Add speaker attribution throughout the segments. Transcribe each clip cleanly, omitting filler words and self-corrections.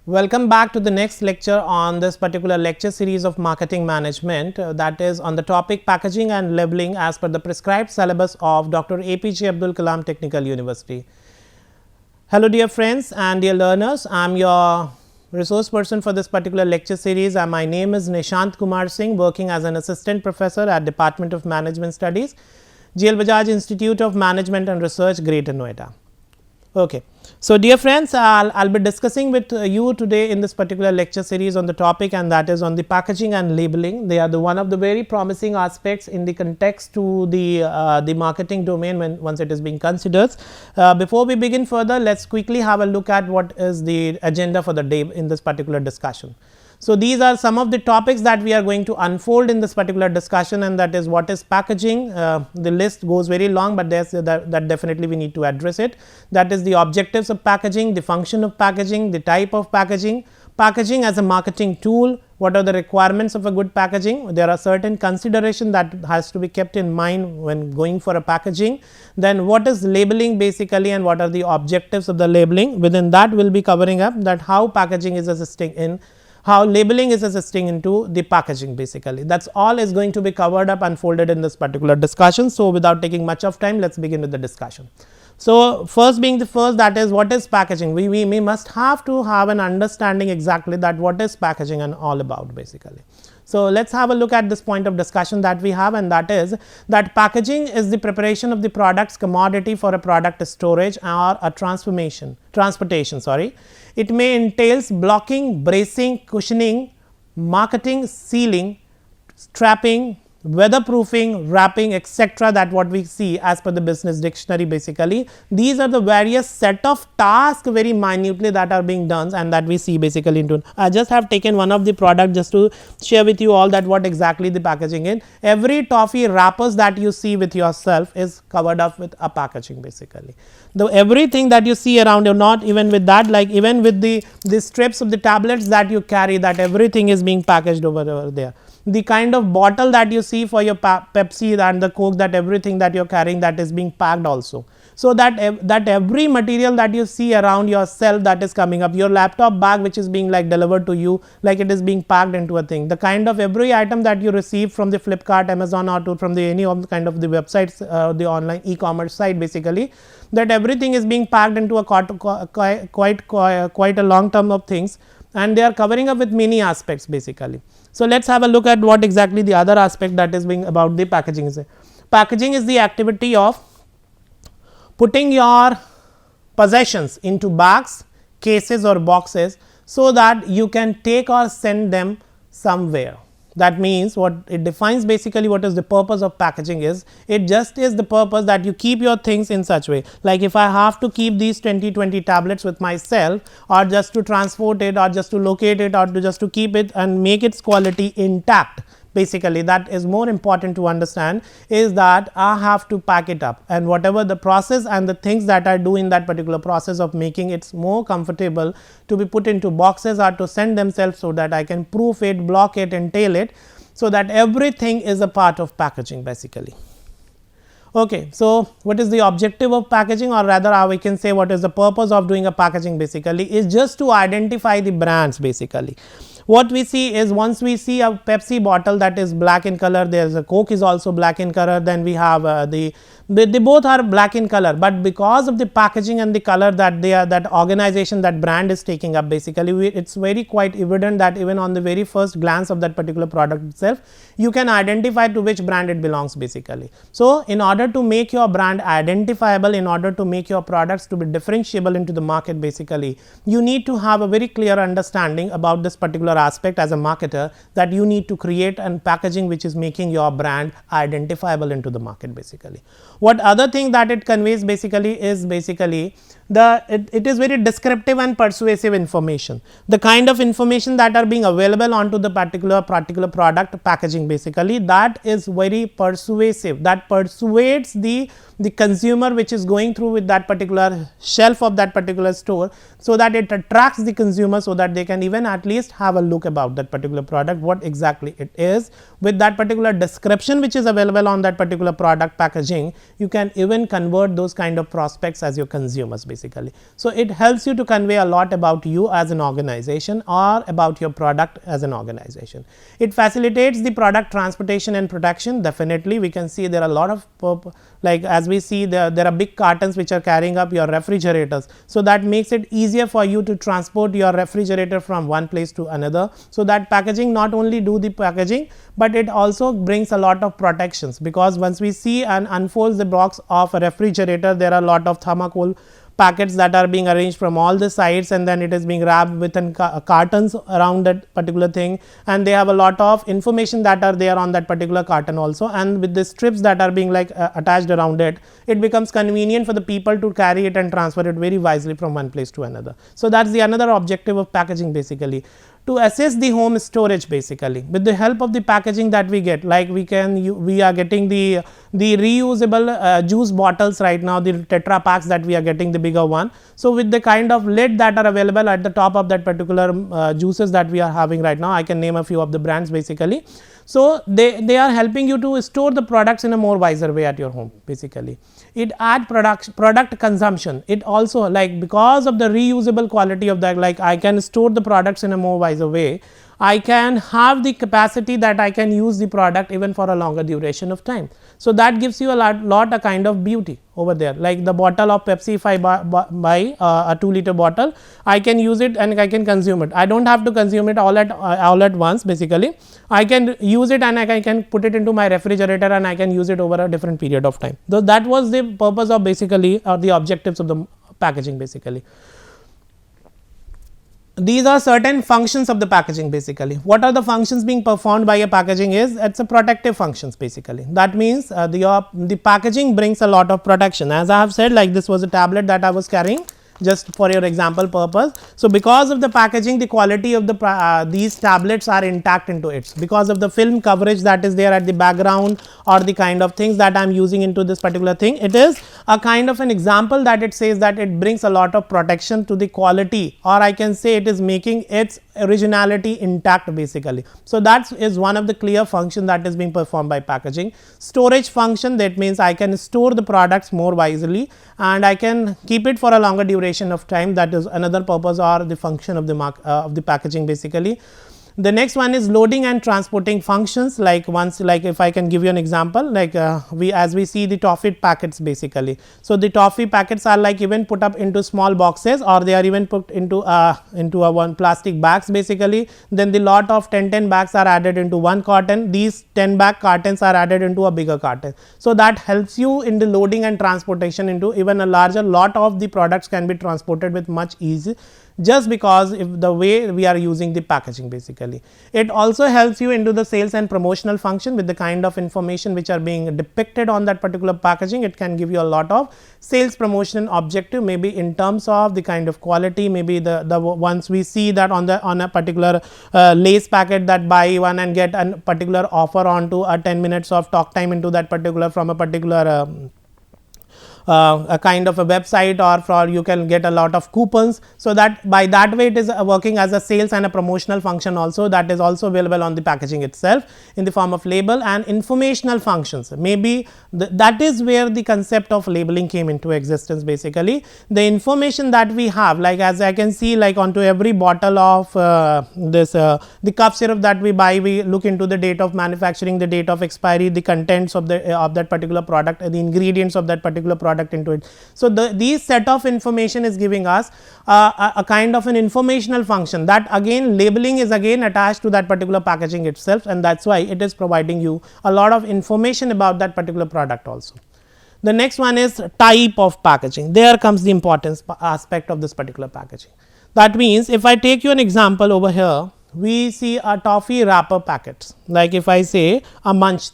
Speaker 1: Welcome back to the next lecture on this particular lecture series of marketing management, that is on the topic packaging and labeling as per the prescribed syllabus of Dr. APJ Abdul Kalam Technical University. Hello dear friends and dear learners, I am your resource person for this particular lecture series and my name is Nishant Kumar Singh, working as an assistant professor at Department of Management Studies, GL Bajaj Institute of Management and Research, Greater Noida. Okay. So, dear friends, I'll be discussing with you today in this particular lecture series on the topic, and that is on the packaging and labeling. They are the one of the very promising aspects in the context to the marketing domain when once it is being considered. Before we begin further, let's quickly have a look at what is the agenda for the day in this particular discussion. So, these are some of the topics that we are going to unfold in this particular discussion, and that is what is packaging. The list goes very long, but that definitely we need to address it. That is the objectives of packaging, the function of packaging, the type of packaging, packaging as a marketing tool, what are the requirements of a good packaging. There are certain considerations that has to be kept in mind when going for a packaging. Then what is labeling basically and what are the objectives of the labeling. Within that we will be covering up that how packaging is assisting in how labeling is assisting into the packaging basically. That is all is going to be covered up and folded in this particular discussion. So, without taking much of time, let us begin with the discussion. So, first being the first, that is what is packaging. We must have to have an understanding exactly that what is packaging and all about basically. So, let us have a look at this point of discussion that we have, and that is that packaging is the preparation of the product's commodity for a product storage or a transportation. It may entails blocking, bracing, cushioning, marketing, sealing, strapping, weatherproofing, wrapping, etc. that what we see as per the business dictionary basically. These are the various set of tasks very minutely that are being done and that we see basically into. I just have taken one of the product just to share with you all that what exactly the packaging is. Every toffee wrappers that you see with yourself is covered up with a packaging basically. The everything that you see around you, not even with that, like even with the strips of the tablets that you carry, that everything is being packaged over there. The kind of bottle that you see for your Pepsi and the Coke, that everything that you are carrying, that is being packed also. So, that every material that you see around yourself that is coming up, your laptop bag which is being like delivered to you, like it is being packed into a thing. The kind of every item that you receive from the Flipkart, Amazon, or from the any of the kind of the websites, the online e-commerce site basically, that everything is being packed into a quite a long term of things, and they are covering up with many aspects basically. So, let us have a look at what exactly the other aspect that is being about the packaging is. Packaging is the activity of putting your possessions into bags, cases or boxes, so that you can take or send them somewhere. That means what it defines basically what is the purpose of packaging is. It just is the purpose that you keep your things in such way, like if I have to keep these 20 tablets with myself, or just to transport it, or just to locate it, or to just to keep it and make its quality intact. Basically, that is more important to understand, is that I have to pack it up, and whatever the process and the things that I do in that particular process of making it more comfortable to be put into boxes or to send themselves, so that I can proof it, block it, entail it. So, that everything is a part of packaging basically. Okay. So, what is the objective of packaging, or rather we can say what is the purpose of doing a packaging basically, is just to identify the brands basically. What we see is, once we see a Pepsi bottle that is black in color, there is a Coke is also black in color, then we have they both are black in color, but because of the packaging and the color that they are, that organization, that brand is taking up basically, it is very quite evident that even on the very first glance of that particular product itself, you can identify to which brand it belongs basically. So, in order to make your brand identifiable, in order to make your products to be differentiable into the market basically, you need to have a very clear understanding about this particular aspect as a marketer, that you need to create and packaging which is making your brand identifiable into the market basically. What other thing that it conveys basically is basically it is very descriptive and persuasive information. The kind of information that are being available onto the particular product packaging basically, that is very persuasive, that persuades the consumer which is going through with that particular shelf of that particular store, so that it attracts the consumer, so that they can even at least have a look about that particular product, what exactly it is. With that particular description which is available on that particular product packaging, you can even convert those kind of prospects as your consumers basically. So, it helps you to convey a lot about you as an organization or about your product as an organization. It facilitates the product transportation and production. Definitely we can see there are a lot of like as we see there are big cartons which are carrying up your refrigerators. So, that makes it easier for you to transport your refrigerator from one place to another. So, that packaging not only do the packaging, but it also brings a lot of protections, because once we see and unfolds the box of a refrigerator, there are a lot of thermocol packets that are being arranged from all the sides, and then it is being wrapped within cartons around that particular thing, and they have a lot of information that are there on that particular carton also, and with the strips that are being like attached around it, it becomes convenient for the people to carry it and transfer it very wisely from one place to another. So, that is the another objective of packaging basically, to assist the home storage basically. With the help of the packaging that we get, like we are getting the reusable juice bottles right now, the Tetra packs that we are getting, the bigger one. So, with the kind of lid that are available at the top of that particular juices that we are having right now, I can name a few of the brands basically. So, they are helping you to store the products in a more wiser way at your home basically. It add product consumption. It also, like, because of the reusable quality of that, like I can store the products in a more wiser way, I can have the capacity that I can use the product even for a longer duration of time. So, that gives you a lot a kind of beauty over there. Like the bottle of Pepsi, if I buy a 2 liter bottle, I can use it and I can consume it. I do not have to consume it all at once basically. I can use it and I can put it into my refrigerator and I can use it over a different period of time. So, that was the purpose of basically or the objectives of the packaging basically. These are certain functions of the packaging basically. What are the functions being performed by a packaging is, it is a protective functions basically. That means, the packaging brings a lot of protection. As I have said, like this was a tablet that I was carrying just for your example purpose. So, because of the packaging, the quality of the these tablets are intact into it, because of the film coverage that is there at the background or the kind of things that I am using into this particular thing. It is a kind of an example that it says that it brings a lot of protection to the quality, or I can say it is making its originality intact basically. So, that is one of the clear function that is being performed by packaging. Storage function, that means I can store the products more wisely and I can keep it for a longer duration of time. That is another purpose or the function of the packaging basically. The next one is loading and transporting functions, like if I can give you an example, like as we see the toffee packets basically. So, the toffee packets are like even put up into small boxes, or they are even put into a one plastic bags basically. Then the lot of 10 bags are added into one carton. These 10 bag cartons are added into a bigger carton. So, that helps you in the loading and transportation into even a larger lot of the products can be transported with much ease, just because if the way we are using the packaging basically. It also helps you into the sales and promotional function with the kind of information which are being depicted on that particular packaging. It can give you a lot of sales promotion objective, maybe in terms of the kind of quality, maybe the once we see that on a particular lace packet, that buy one and get a particular offer onto a 10 minutes of talk time into that particular from a particular a kind of a website, or for you can get a lot of coupons. So, that by that way it is working as a sales and a promotional function also, that is also available on the packaging itself in the form of label and informational functions. Maybe that is where the concept of labeling came into existence basically. The information that we have, like as I can see, like onto every bottle of the cough syrup that we buy, we look into the date of manufacturing, the date of expiry, the contents of that particular product, the ingredients of that particular product into it. So, these set of information is giving us a kind of an informational function, that again labeling is again attached to that particular packaging itself, and that is why it is providing you a lot of information about that particular product also. The next one is type of packaging. There comes the importance aspect of this particular packaging. That means, if I take you an example over here, we see a toffee wrapper packets, like if I say a munch,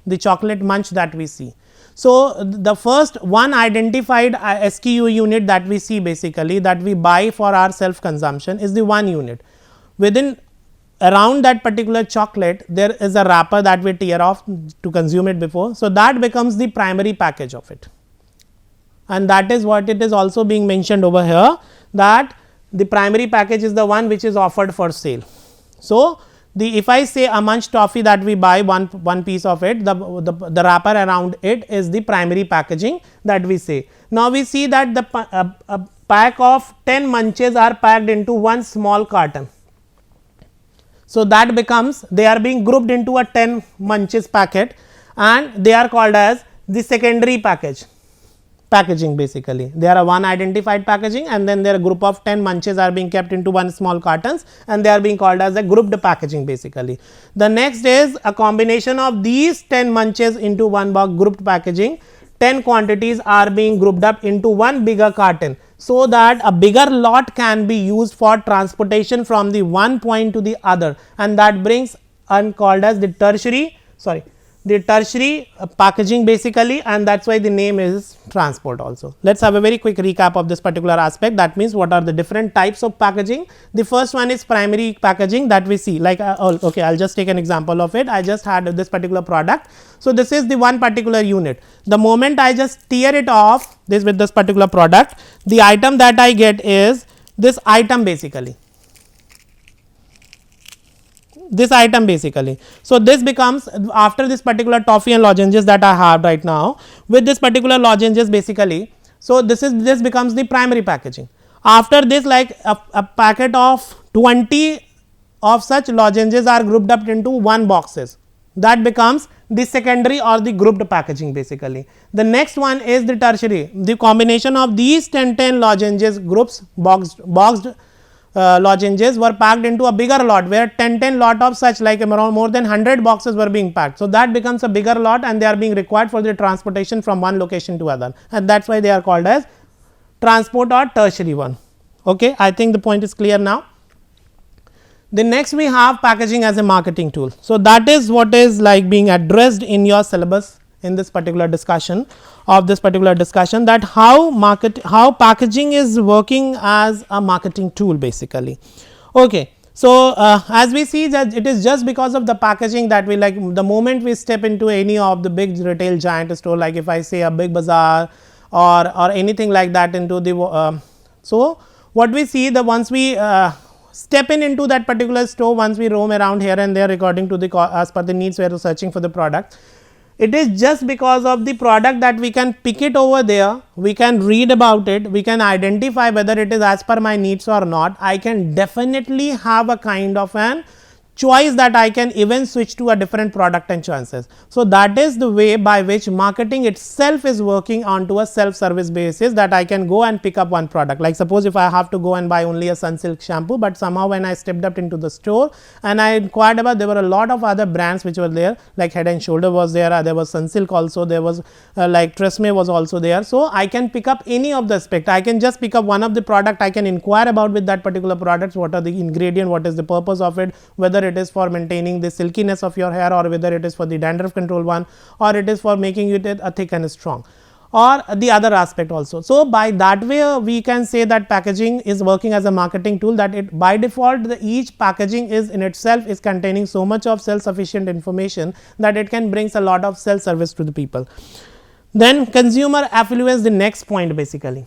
Speaker 1: the chocolate munch that we see. So, the first one identified SKU unit that we see basically, that we buy for our self consumption, is the 1 unit. Within around that particular chocolate, there is a wrapper that we tear off to consume it before. So, that becomes the primary package of it, and that is what it is also being mentioned over here, that the primary package is the one which is offered for sale. So, if I say a Munch toffee that we buy one piece of it, the wrapper around it is the primary packaging that we say. Now we see that the a pack of 10 Munches are packed into one small carton. So that becomes, they are being grouped into a 10 Munches packet, and they are called as the secondary packaging basically. There are one identified packaging, and then there are a group of 10 Munches are being kept into one small cartons, and they are being called as a grouped packaging basically. The next is a combination of these 10 Munches into one box grouped packaging. 10 quantities are being grouped up into one bigger carton, so that a bigger lot can be used for transportation from the one point to the other, and that brings called as the tertiary packaging basically, and that is why the name is transport also. Let us have a very quick recap of this particular aspect. That means, what are the different types of packaging? The first one is primary packaging that we see, like okay, I will just take an example of it. I just had this particular product. So, this is the one particular unit. The moment I just tear it off this with this particular product, the item that I get is this item basically. This item basically. So, this becomes, after this particular toffee and lozenges that I have right now, with this particular lozenges basically. So, this becomes the primary packaging. After this, like a packet of 20 of such lozenges are grouped up into one boxes, that becomes the secondary or the grouped packaging basically. The next one is the tertiary, the combination of these 10 lozenges groups, boxed lozenges were packed into a bigger lot, where 10 lot of such, like around more than 100 boxes were being packed. So, that becomes a bigger lot, and they are being required for the transportation from one location to other, and that is why they are called as transport or tertiary one. Okay, I think the point is clear now. The next we have packaging as a marketing tool. So, that is what is like being addressed in your syllabus in this particular discussion that how packaging is working as a marketing tool basically. Okay. So, as we see that it is just because of the packaging that we, like the moment we step into any of the big retail giant store, like if I say a Big Bazaar or anything like that into the so what we see, the once we step into that particular store, once we roam around here and there according to the as per the needs, we are searching for the product. It is just because of the product that we can pick it over there, we can read about it, we can identify whether it is as per my needs or not. I can definitely have a kind of an choice that I can even switch to a different product and choices. So, that is the way by which marketing itself is working onto a self service basis, that I can go and pick up one product. Like suppose if I have to go and buy only a Sunsilk shampoo, but somehow when I stepped up into the store and I inquired about, there were a lot of other brands which were there, like Head and Shoulder was there, there was Sunsilk also, there was like Tresemme was also there. So, I can pick up any of the aspect, I can just pick up one of the product, I can inquire about with that particular product, what are the ingredient, what is the purpose of it, whether it is for maintaining the silkiness of your hair, or whether it is for the dandruff control one, or it is for making it a thick and strong, or the other aspect also. So, by that way we can say that packaging is working as a marketing tool, that it by default each packaging is in itself is containing so much of self sufficient information that it can brings a lot of self service to the people. Then consumer affluence, the next point basically.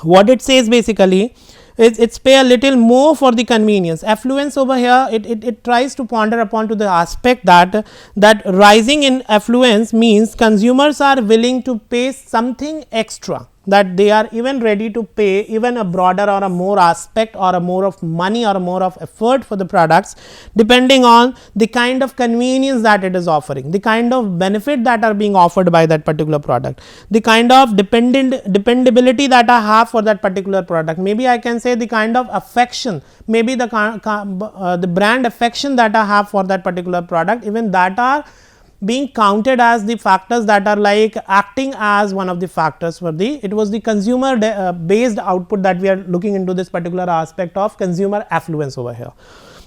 Speaker 1: What it says basically, it's pay a little more for the convenience. Affluence over here, it tries to ponder upon to the aspect that rising in affluence means consumers are willing to pay something extra, that they are even ready to pay even a broader or a more aspect or a more of money or a more of effort for the products, depending on the kind of convenience that it is offering, the kind of benefit that are being offered by that particular product, the kind of dependability that I have for that particular product. Maybe I can say the kind of affection, maybe the brand affection that I have for that particular product, even that are being counted as the factors that are like acting as one of the factors for the, it was the consumer based output that we are looking into this particular aspect of consumer affluence over here.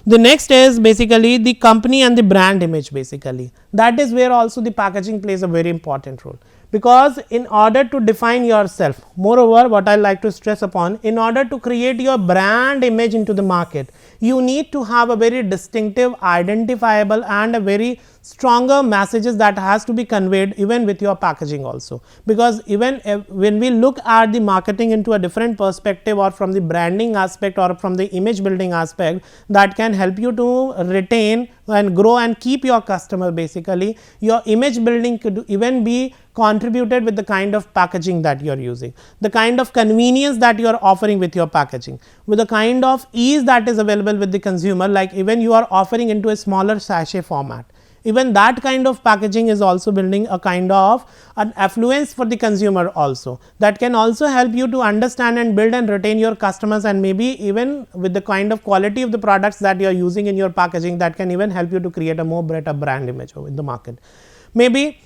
Speaker 1: The next is basically the company and the brand image basically, that is where also the packaging plays a very important role. because in order to define yourself, moreover what I like to stress upon, in order to create your brand image into the market, you need to have a very distinctive, identifiable and a very stronger messages that has to be conveyed even with your packaging also. Because even when we look at the marketing into a different perspective or from the branding aspect or from the image building aspect, that can help you to retain and grow and keep your customer. Basically your image building could even be contributed with the kind of packaging that you are using, the kind of convenience that you are offering with your packaging, with the kind of ease that is available with the consumer, like even you are offering into a smaller sachet format. Even that kind of packaging is also building a kind of an affluence for the consumer also, that can also help you to understand and build and retain your customers, and maybe even with the kind of quality of the products that you are using in your packaging, that can even help you to create a more better brand image in the market. Maybe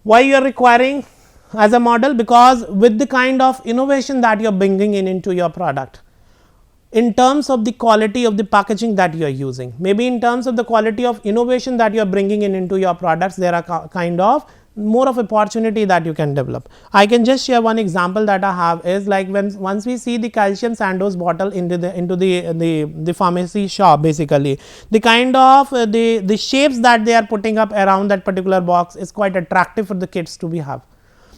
Speaker 1: why you are requiring as a model, because with the kind of innovation that you are bringing in into your product, in terms of the quality of the packaging that you are using, maybe in terms of the quality of innovation that you are bringing in into your products, there are kind of more of opportunity that you can develop. I can just share one example that I have is like once we see the calcium Sandoz bottle into the pharmacy shop, basically the kind of the shapes that they are putting up around that particular box is quite attractive for the kids to be have.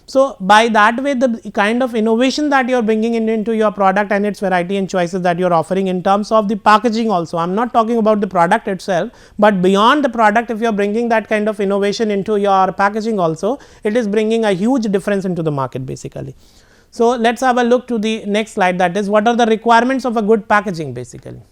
Speaker 1: So, by that way the kind of innovation that you are bringing in into your product and its variety and choices that you are offering in terms of the packaging also, I am not talking about the product itself, but beyond the product, if you are bringing that kind of innovation into your packaging also, it is bringing a huge difference into the market basically. So, let us have a look to the next slide, that is what are the requirements of a good packaging basically.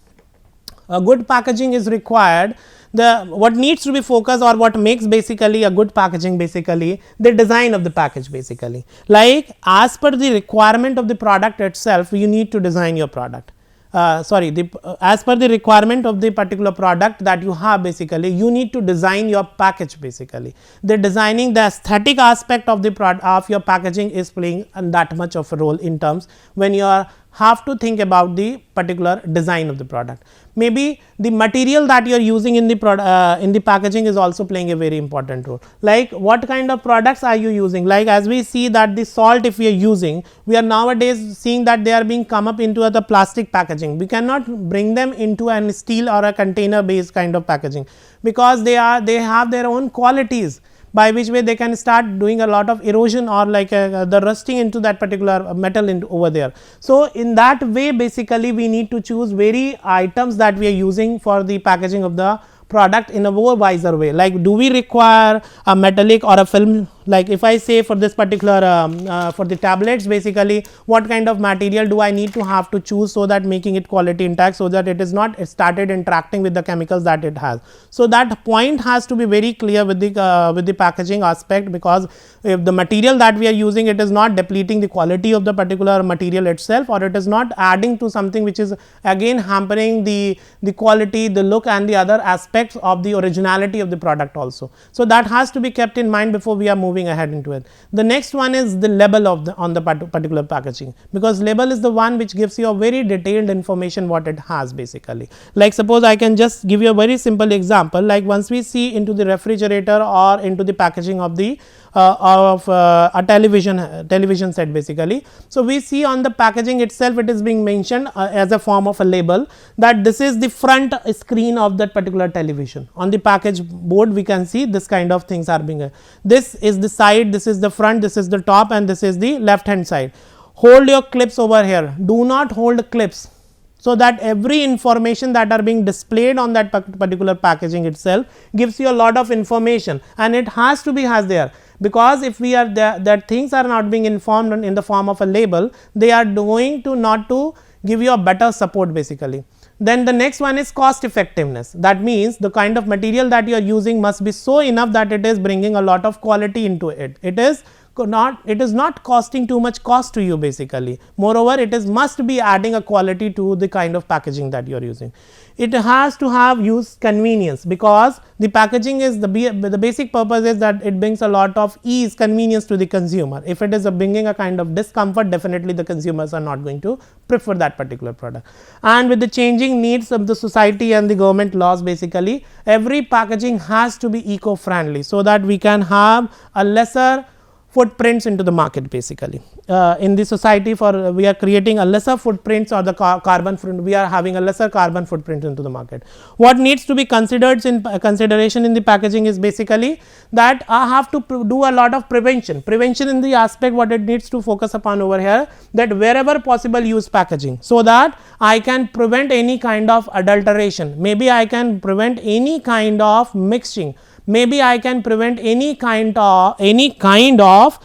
Speaker 1: A good packaging is required. What needs to be focused or what makes basically a good packaging, basically the design of the package basically, like as per the requirement of the product itself, you need to design your product. As per the requirement of the particular product that you have, basically you need to design your package basically. The designing, the aesthetic aspect of the product of your packaging is playing that much of a role in terms when you are have to think about the particular design of the product. Maybe the material that you are using in the packaging is also playing a very important role, like what kind of products are you using, like as we see that the salt if we are using, we are nowadays seeing that they are being come up into the plastic packaging. We cannot bring them into a steel or a container based kind of packaging, because they have their own qualities, by which way they can start doing a lot of erosion or like the rusting into that particular metal over there. So, in that way basically we need to choose very items that we are using for the packaging of the product in a more wiser way, like do we require a metallic or a film, like if I say for this particular for the tablets, basically what kind of material do I need to have to choose, so that making it quality intact, so that it is not started interacting with the chemicals that it has. So, that point has to be very clear with the packaging aspect, because if the material that we are using, it is not depleting the quality of the particular material itself, or it is not adding to something which is again hampering the quality, the look and the other aspects of the originality of the product also. So, that has to be kept in mind before we are moving ahead into it. The next one is the label of on the particular packaging, because label is the one which gives you a very detailed information what it has basically. Like suppose I can just give you a very simple example, like once we see into the refrigerator or into the packaging of the a television set basically. So, we see on the packaging itself, it is being mentioned as a form of a label, that this is the front screen of that particular television. On the package board we can see this kind of things are being this is the side, this is the front, this is the top, and this is the left hand side. Hold your clips over here, do not hold clips, so that every information that are being displayed on that particular packaging itself gives you a lot of information, and it has to be there, because if we are that things are not being informed in the form of a label, they are going to not to give you a better support basically. Then the next one is cost effectiveness, that means the kind of material that you are using must be so enough that it is bringing a lot of quality into it. It is not costing too much cost to you basically. Moreover, it is must be adding a quality to the kind of packaging that you are using. It has to have use convenience, because the packaging is the basic purpose is that it brings a lot of ease, convenience to the consumer. If it is bringing a kind of discomfort, definitely the consumers are not going to prefer that particular product. And with the changing needs of the society and the government laws, basically every packaging has to be eco friendly, so that we can have a lesser footprints into the market basically. In the society, for we are creating a lesser footprints or the carbon footprint, we are having a lesser carbon footprint into the market. What needs to be considered in consideration in the packaging is basically that I have to do a lot of prevention in the aspect what it needs to focus upon over here, that wherever possible use packaging, so that I can prevent any kind of adulteration, maybe I can prevent any kind of mixing, maybe I can prevent any kind of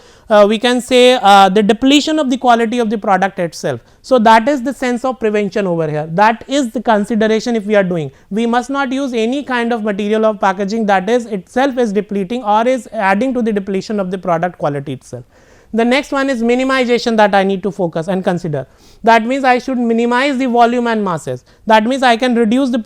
Speaker 1: we can say the depletion of the quality of the product itself. So, that is the sense of prevention over here, that is the consideration if we are doing. We must not use any kind of material of packaging that is itself is depleting or is adding to the depletion of the product quality itself. The next one is minimization that I need to focus and consider. That means I should minimize the volume and masses. That means I can reduce the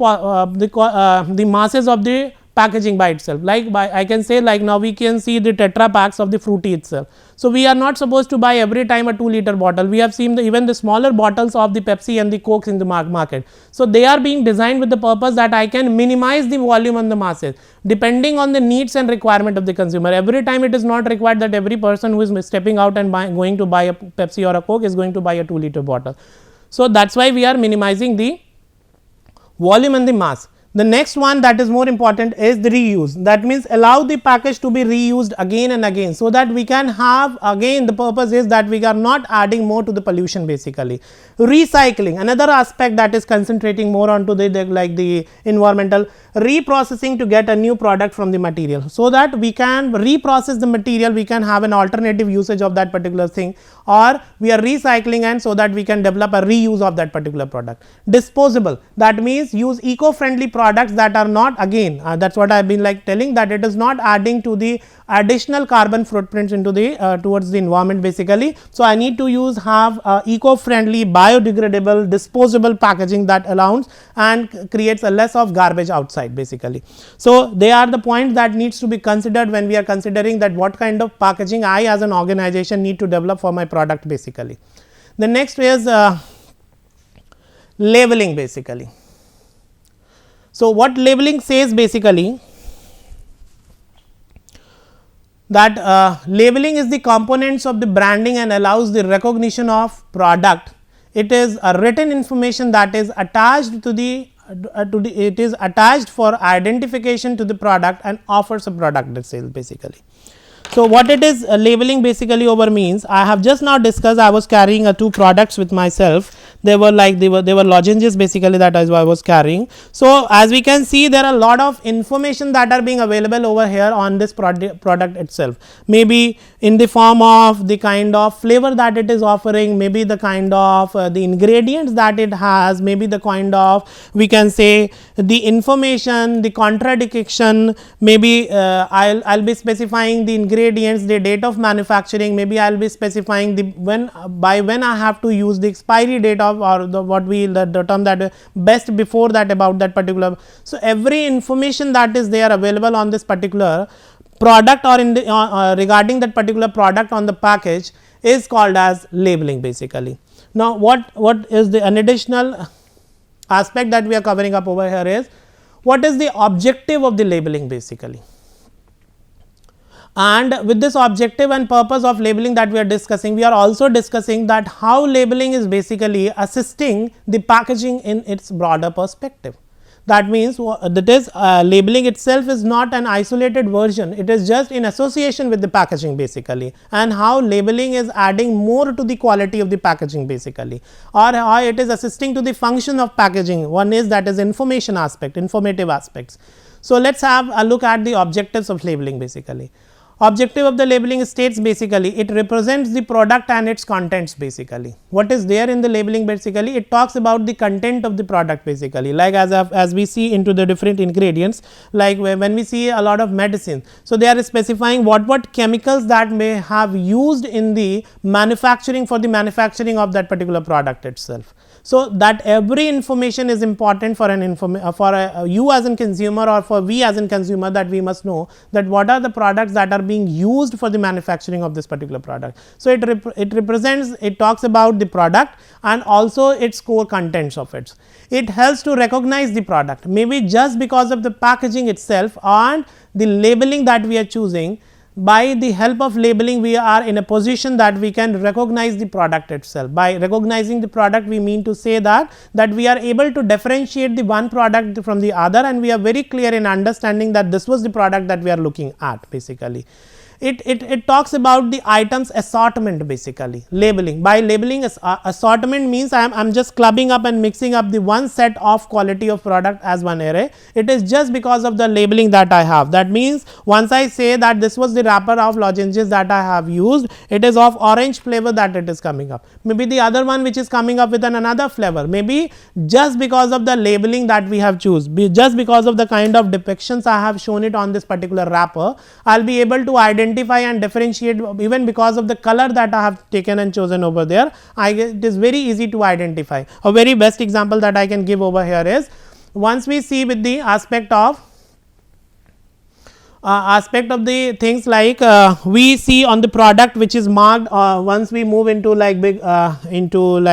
Speaker 1: masses of the packaging by itself, like by I can say, like now we can see the Tetra packs of the fruity itself. So, we are not supposed to buy every time a 2-liter bottle. We have seen even the smaller bottles of the Pepsi and the Cokes in the market. So, they are being designed with the purpose that I can minimize the volume on the masses depending on the needs and requirement of the consumer. Every time it is not required that every person who is stepping out and going to buy a Pepsi or a Coke is going to buy a 2-liter bottle. So, that is why we are minimizing the volume and the mass. The next one that is more important is the reuse. That means allow the package to be reused again and again, so that we can have, again the purpose is that we are not adding more to the pollution basically. Recycling, another aspect that is concentrating more onto the like the environmental reprocessing to get a new product from the material, so that we can reprocess the material, we can have an alternative usage of that particular thing, or we are recycling, and so that we can develop a reuse of that particular product. Disposable, that means use eco-friendly products that are not, again that is what I have been like telling, that it is not adding to the additional carbon footprints into the towards the environment basically. So, I need to have eco-friendly, biodegradable, disposable packaging that allows and creates a less of garbage outside basically. So, they are the points that needs to be considered when we are considering that what kind of packaging I as an organization need to develop for my product basically. The next is labeling basically. So, what labeling says basically, that labeling is the components of the branding and allows the recognition of product. It is a written information that is attached to the it is attached for identification to the product and offers a product sale basically. So, what it is labeling basically over means, I have just now discussed, I was carrying 2 products with myself, they were like they were lozenges basically, that is why I was carrying. So, as we can see, there are a lot of information that are being available over here on this product itself, maybe in the form of the kind of flavor that it is offering, maybe the kind of the ingredients that it has, maybe the kind of, we can say, the information, the contradiction, maybe I'll be specifying the ingredients, the date of manufacturing, maybe I will be specifying the when I have to use the expiry date of, or the term that best before that about that particular. So, every information that is there available on this particular product or in the regarding that particular product on the package is called as labeling basically. Now, what is the an additional aspect that we are covering up over here is, what is the objective of the labeling basically. And with this objective and purpose of labeling that we are discussing, we are also discussing that how labeling is basically assisting the packaging in its broader perspective. That means, that is labeling itself is not an isolated version, it is just in association with the packaging basically, and how labeling is adding more to the quality of the packaging basically, or how it is assisting to the function of packaging. One is that is information aspect, informative aspects. So, let us have a look at the objectives of labeling basically. Objective of the labeling states basically, it represents the product and its contents basically. What is there in the labeling basically? It talks about the content of the product basically, like as we see into the different ingredients, like when we see a lot of medicine. So, they are specifying what chemicals that may have used in the manufacturing for the manufacturing of that particular product itself. So, that every information is important for you as a consumer, or for we as a consumer, that we must know that what are the products that are being used for the manufacturing of this particular product. So, it represents, it talks about the product and also its core contents of it. It helps to recognize the product, maybe just because of the packaging itself and the labeling that we are choosing. by the help of labeling we are in a position that we can recognize the product itself. By recognizing the product, we mean to say that we are able to differentiate the one product from the other, and we are very clear in understanding that this was the product that we are looking at basically. It talks about the items assortment basically. Labeling, by labeling assortment means I am just clubbing up and mixing up the one set of quality of product as one array. It is just because of the labeling that I have. That means once I say that this was the wrapper of lozenges that I have used, it is of orange flavor that it is coming up. Maybe the other one which is coming up with another flavor, maybe just because of the labeling that we have choose, just because of the kind of depictions I have shown it on this particular wrapper, I will be able to identify and differentiate. Even because of the color that I have taken and chosen over there, it is very easy to identify. A very best example that I can give over here is, once we see with the aspect of the things like we see on the product which is marked, once we move into like big MACD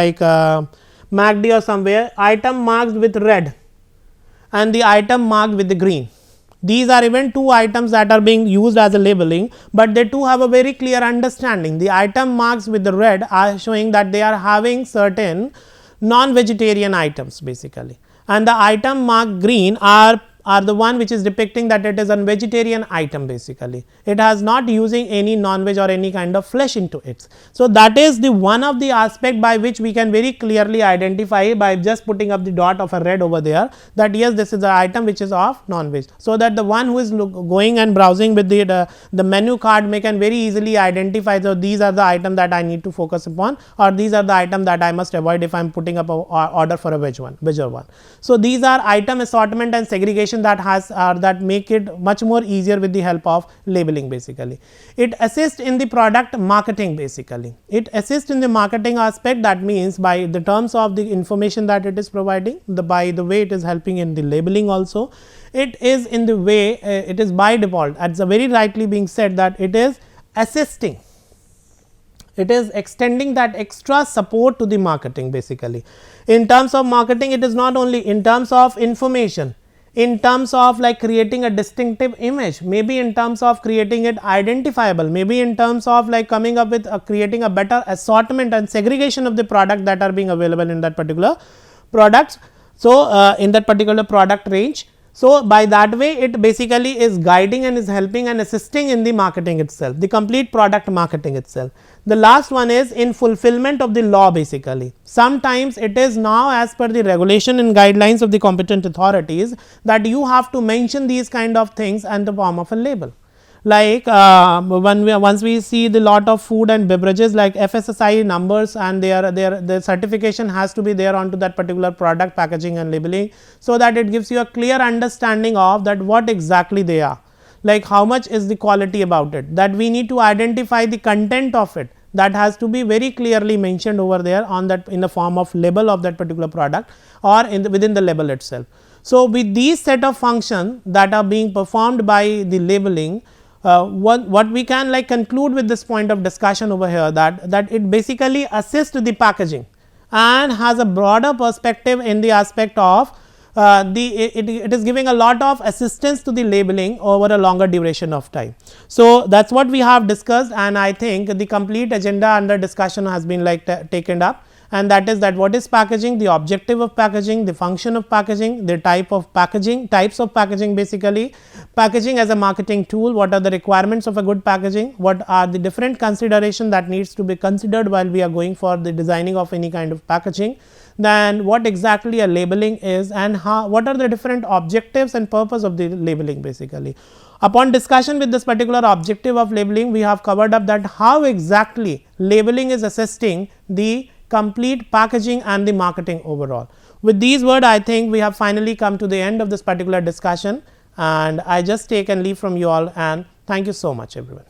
Speaker 1: or somewhere, item marked with red and the item marked with the green. These are even two items that are being used as a labeling, but they too have a very clear understanding. The item marks with the red are showing that they are having certain non-vegetarian items basically, and the item marked green are the one which is depicting that it is a vegetarian item basically. It has not using any non-veg or any kind of flesh into it. So, that is the one of the aspect by which we can very clearly identify by just putting up the dot of a red over there, that yes, this is the item which is of non-veg. So, that the one who is going and browsing with the menu card may can very easily identify, so these are the item that I need to focus upon, or these are the item that I must avoid if I am putting up a order for a veg one. So, these are item assortment and segregation that make it much more easier with the help of labeling basically. It assists in the product marketing basically. It assists in the marketing aspect, that means by the terms of the information that it is providing, by the way it is helping in the labeling also. It is in the way it is by default, as very rightly being said, that it is assisting. It is extending that extra support to the marketing basically. In terms of marketing, it is not only in terms of information, in terms of like creating a distinctive image, maybe in terms of creating it identifiable, maybe in terms of like coming up with creating a better assortment and segregation of the product that are being available in that particular products. So, in that particular product range. So, by that way it basically is guiding and is helping and assisting in the marketing itself, the complete product marketing itself. The last one is in fulfillment of the law basically. Sometimes it is now as per the regulation and guidelines of the competent authorities that you have to mention these kind of things in the form of a label. Like once we see the lot of food and beverages like FSSAI numbers, and their certification has to be there onto that particular product packaging and labeling, so that it gives you a clear understanding of that what exactly they are, like how much is the quality about it, that we need to identify the content of it, that has to be very clearly mentioned over there on that in the form of label of that particular product or within the label itself. So, with these set of functions that are being performed by the labeling, what we can like conclude with this point of discussion over here, that it basically assists the packaging and has a broader perspective in the aspect of it is giving a lot of assistance to the labeling over a longer duration of time. So, that is what we have discussed, and I think the complete agenda under discussion has been like taken up, and that is that what is packaging, the objective of packaging, the function of packaging, the types of packaging basically, packaging as a marketing tool, what are the requirements of a good packaging, what are the different considerations that needs to be considered while we are going for the designing of any kind of packaging, then what exactly a labeling is, and what are the different objectives and purpose of the labeling basically. Upon discussion with this particular objective of labeling, we have covered up that how exactly labeling is assisting the complete packaging and the marketing overall. With these words, I think we have finally come to the end of this particular discussion, and I just take and leave from you all, and thank you so much everyone.